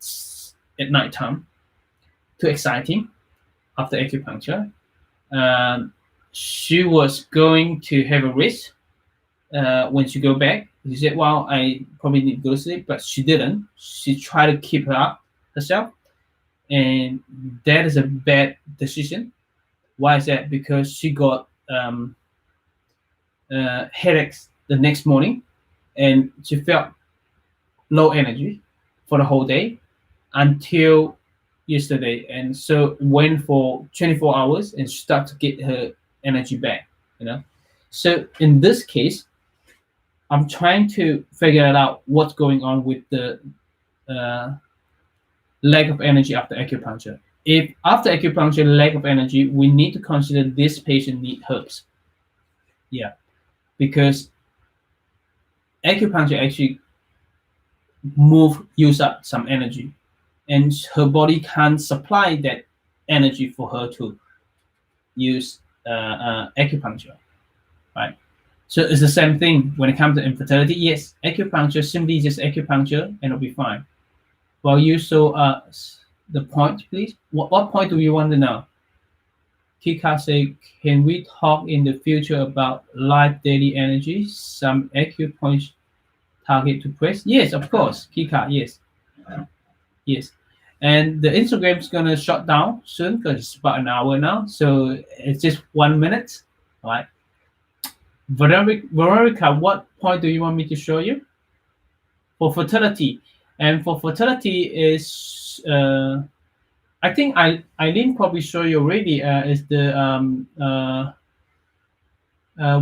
at night time, too exciting after acupuncture. She was going to have a rest when she go back. She said, well, I probably need to go to sleep, but she didn't. She tried to keep her up herself, and that is a bad decision. Why is that? Because she got headaches the next morning, and she felt low energy for the whole day until yesterday, and so went for 24 hours and start to get her energy back. So in this case, I'm trying to figure out what's going on with the lack of energy after acupuncture. If after acupuncture lack of energy, we need to consider this patient need herbs. Yeah, because acupuncture actually use up some energy, and her body can't supply that energy for her to use acupuncture, right? So it's the same thing when it comes to infertility. Yes, acupuncture, simply just acupuncture, and it'll be fine. Well, you show us the point, please. What point do you want to know? Kika say, can we talk in the future about live daily energy? Some acupuncture target to press? Yes, of course, Kika, yes. Yes. And the Instagram's gonna shut down soon because it's about an hour now. So it's just 1 minute. All right. Veronica, what point do you want me to show you? For fertility. And for fertility is I think Eileen probably show you already is the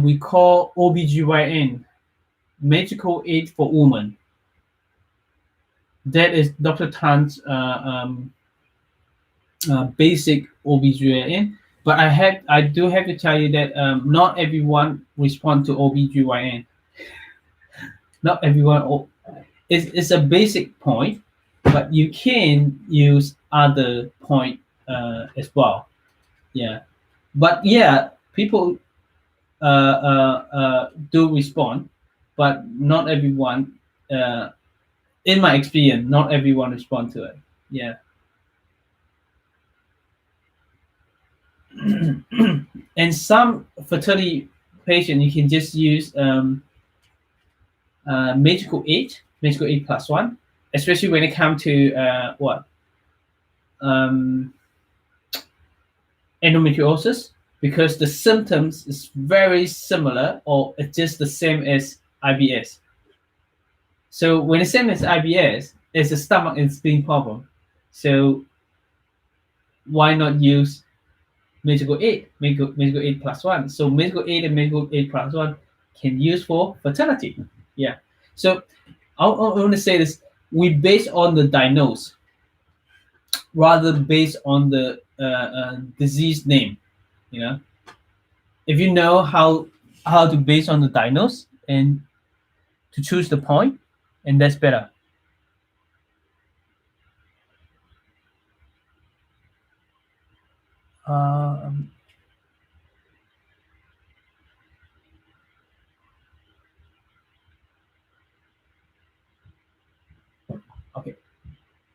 we call OBGYN, medical aid for women. That is Dr. Tan's basic OBGYN. But I do have to tell you that not everyone respond to OBGYN. Not everyone. It's a basic point, but you can use other point as well. Yeah, but yeah, people do respond, but not everyone. In my experience, not everyone respond to it. Yeah. And some fertility patient, you can just use medical aid +1, especially when it comes to endometriosis, because the symptoms is very similar, or it's just the same as IBS. So when the same as IBS, it's a stomach and spleen problem. So why not use medical aid, medical aid plus one? So medical aid and medical aid plus one can use for fertility. Yeah. So I want to say this: we base on the diagnose rather than based on the disease name. You know, if you know how to base on the diagnose and to choose the point, and that's better. Okay.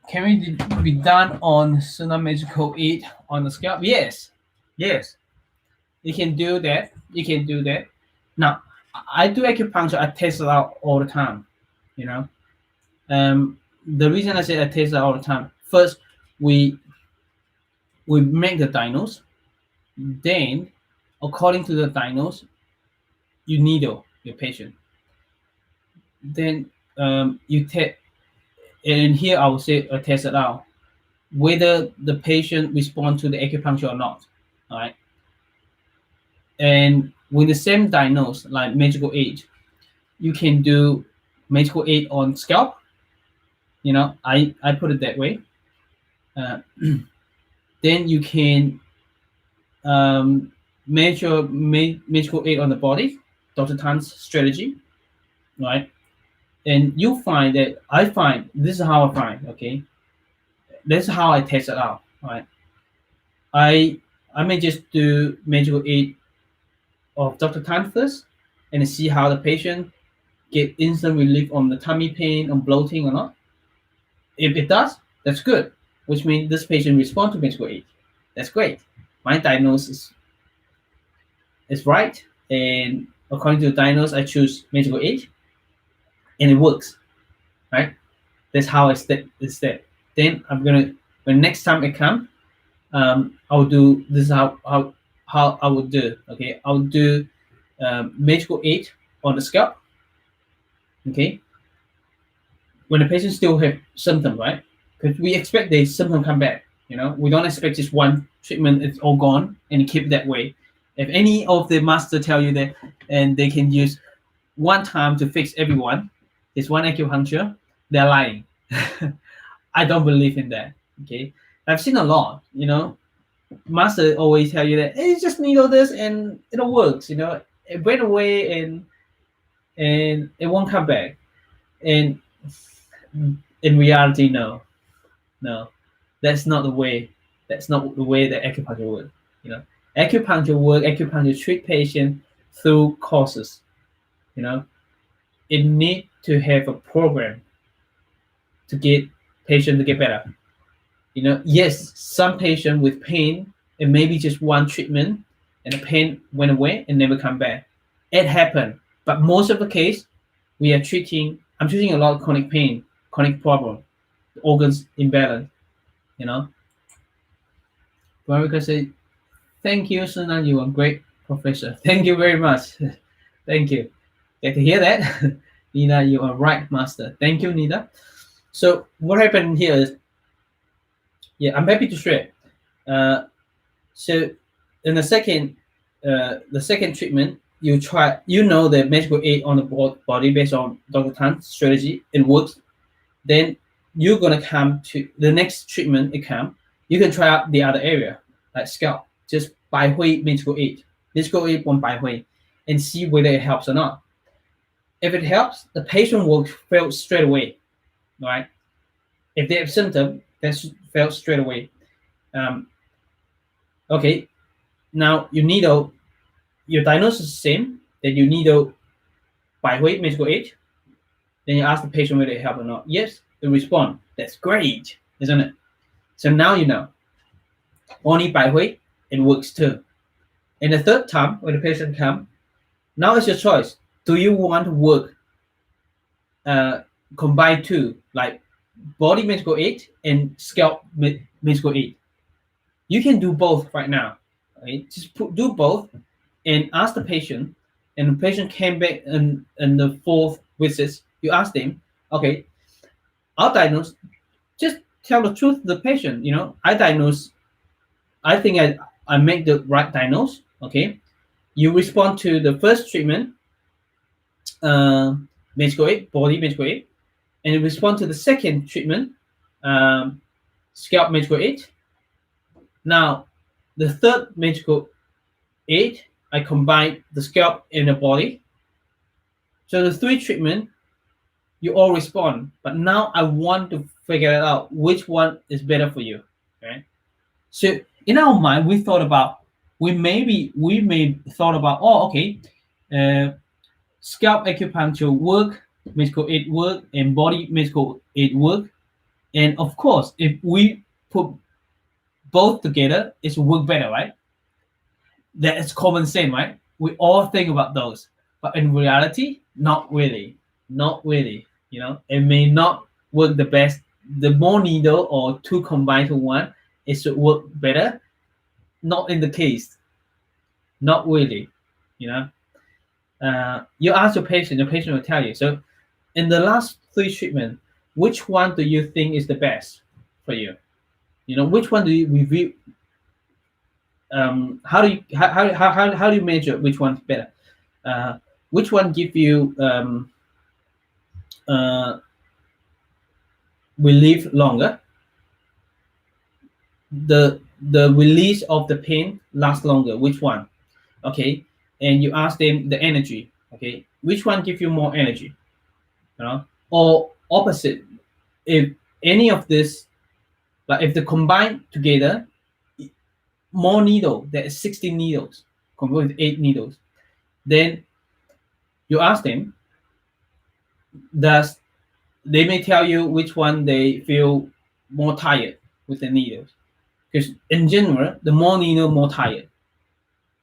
Can we be done on medical aid on the scalp? Yes. Yes. You can do that. You can do that. Now, I do acupuncture. I test it out all the time. You know, the reason I say I test it out all the time. First, we make the diagnose. Then, according to the diagnose, you needle your patient. Then you take, and here I will say test it out whether the patient respond to the acupuncture or not. All right. And with the same diagnose, like medical aid, you can do medical aid on scalp. You know, I put it that way. Then you can medical aid on the body, Dr. Tan's strategy, right? And you find that I find this is how I find. Okay, this is how I test it out. Right, I may just do medical aid of Dr. Tan first, and see how the patient get instant relief on the tummy pain, on bloating or not. If it does, that's good, which means this patient respond to medical aid. That's great. My diagnosis is right, and according to the diagnosis, I choose medical aid, and it works, right? That's how I step. Then I'm gonna, when next time it comes, I'll do this. Is how I would do. Okay, I'll do medical aid on the scalp. Okay, when the patient still have symptoms, right? Because we expect the symptom come back. You know, we don't expect just one treatment, it's all gone, and keep that way. If any of the master tell you that, and they can use one time to fix everyone, it's one acupuncture, they're lying. I don't believe in that. Okay, I've seen a lot. You know, master always tell you that, hey, just needle this and it'll works. You know, it went away and it won't come back. And in reality, no, that's not the way. That's not the way that acupuncture works. You know, acupuncture treat patient through courses. You know, it need to have a program to get patient to get better. You know, yes, some patient with pain, it may be just one treatment and the pain went away and never come back. It happened, but most of the case, I'm treating a lot of chronic pain, chronic problem, organs imbalance. You know, Veronica say, "Thank you, Szenan. You are a great professor. Thank you very much. Thank you. Get to hear that, Nina. You are right, master. Thank you, Nina." So what happened here is, yeah, I'm happy to share. So in the second treatment, you try, you know, the medical aid on the body based on Dr. Tan's strategy, it works. Then you're gonna come to the next treatment. It come, you can try out the other area like scalp, just by medical aid on by and see whether it helps or not. If it helps, the patient will feel straight away, right? If they have symptom, that's felt straight away. Okay, now you needle, your diagnosis is the same, then you needle by medical aid. Then you ask the patient whether it help or not. Yes, they respond. That's great, isn't it? So now you know. Only by it works too. And the third time when the patient come, now it's your choice. Do you want to work combine two, like body medical aid and scalp medical aid. You can do both right now. Right? Just do both and ask the patient, and the patient came back in the fourth visit. You ask them, okay, I'll diagnose. Just tell the truth to the patient. I diagnose. I think I make the right diagnose. Okay, you respond to the first treatment, medical aid, body medical aid, and you respond to the second treatment, scalp medical aid. Now, the third medical aid, I combine the scalp and the body. So the three treatment, you all respond. But now I want to figure out which one is better for you. Okay. So in our mind, we may thought about, oh, okay, scalp acupuncture work, medical aid work, and body medical aid work. And of course, if we put both together, it will work better, right? That is common sense, right? We all think about those, but in reality, not really. It may not work the best. The more needle or two combined to one, it should work better. Not in the case. Not really. You ask your patient will tell you. So, in the last three treatments, which one do you think is the best for you? Which one do you review? How do you measure which one's better? Which one give you relief longer? The release of the pain lasts longer. Which one? Okay, and you ask them the energy. Okay, which one give you more energy? Or opposite. If any of this, like if they combine together, more needle, there is 16 needles compared with 8 needles. Then you ask them, they may tell you which one they feel more tired with the needles. Because in general, the more needle, more tired.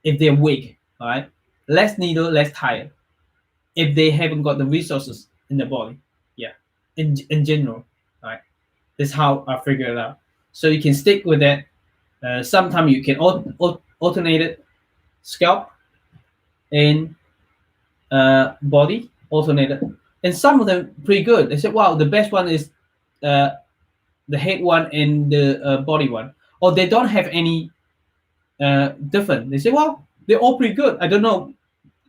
If they're weak, all right? Less needle, less tired. If they haven't got the resources in the body. Yeah. In general, all right? That's how I figure it out. So you can stick with that. Sometimes you can alternate it, scalp and body alternated, and some of them pretty good. They said, wow, the best one is the head one and the body one, or they don't have any different. They say, well, they're all pretty good. I don't know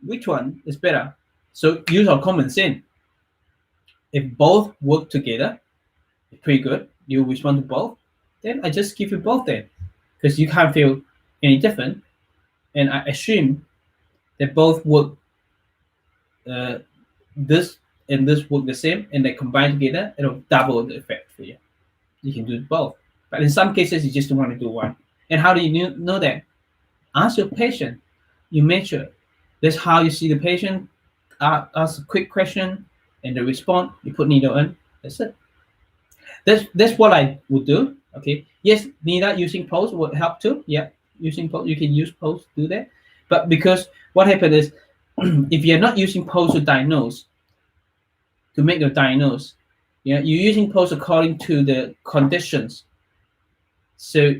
which one is better. So use our common sense. If both work together, it's pretty good. You respond to both, then I just give you both then, because you can't feel any different, and I assume that both work. This and this work the same, and they combine together, it'll double the effect for you. You can do both, but in some cases you just don't want to do one. And how do you know that? Ask your patient. You measure. That's how you see the patient. Ask a quick question, and they respond. You put needle in. That's it. That's what I would do. Okay. Yes, needle using pulse would help too. Yeah, using pulse, you can use pulse to do that. But because what happened is, if you're not using pulse to diagnose, to make the diagnose, you're using pulse according to the conditions. So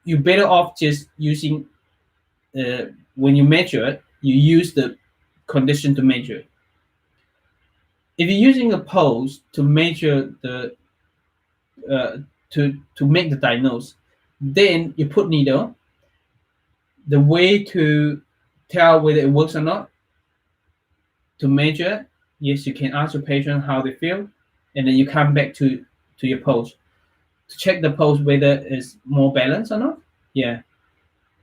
you're better off just using, when you measure it, you use the condition to measure it. If you're using a pulse to measure the, to make the diagnose, then you put needle. The way to tell whether it works or not, to measure, yes, you can ask your patient how they feel, and then you come back to your pulse to check the pulse whether it's more balanced or not. Yeah,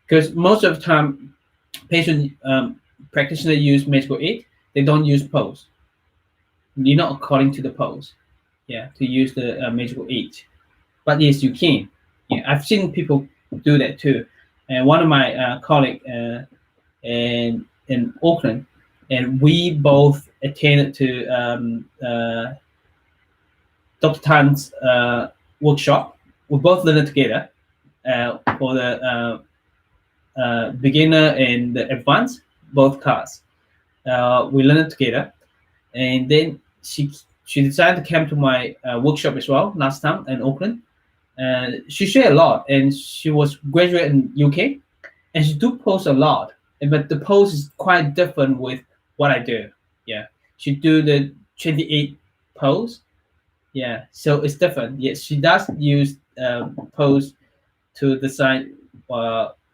because most of the time, practitioners use medical aid. They don't use pulse. You're not according to the pulse. Yeah, to use the medical aid. But yes, you can. Yeah, I've seen people do that too. And one of my colleagues in Auckland, and we both attended to Dr. Tan's workshop. We both learned together for the beginner and the advanced, both class. We learned together, and then she decided to come to my workshop as well last time in Auckland. And she shared a lot, and she was graduate in UK, and she do post a lot, but the post is quite different with what I do. Yeah, she do the 28 post. Yeah, so it's different. Yes, she does use post to decide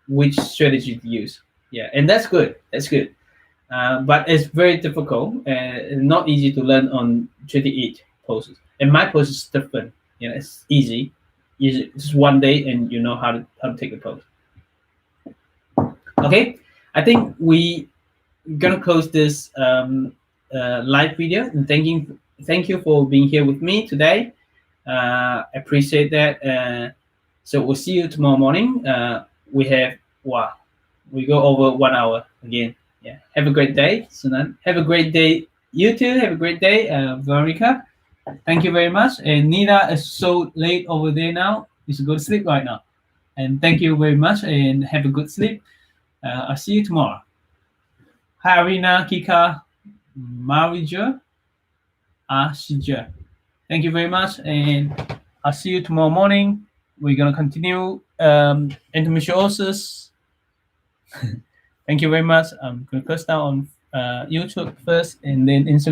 which strategy to use. Yeah, and that's good. That's good. But it's very difficult and not easy to learn on 28 poses. And my pose is different. You know, it's easy. Just one day, and you know how to take the pose. Okay, I think we gonna close this live video. And thank you for being here with me today. I appreciate that. So we'll see you tomorrow morning. We have we go over 1 hour again. Yeah. Have a great day, Szenan. Have a great day. You too. Have a great day, Veronica. Thank you very much. And Nina is so late over there now. You should go to sleep right now. And thank you very much. And have a good sleep. I'll see you tomorrow. Hi, Arina, Kika, Marija, Ashija. Thank you very much. And I'll see you tomorrow morning. We're going to continue endometriosis. Thank you very much. I'm going to post down on YouTube first and then Instagram.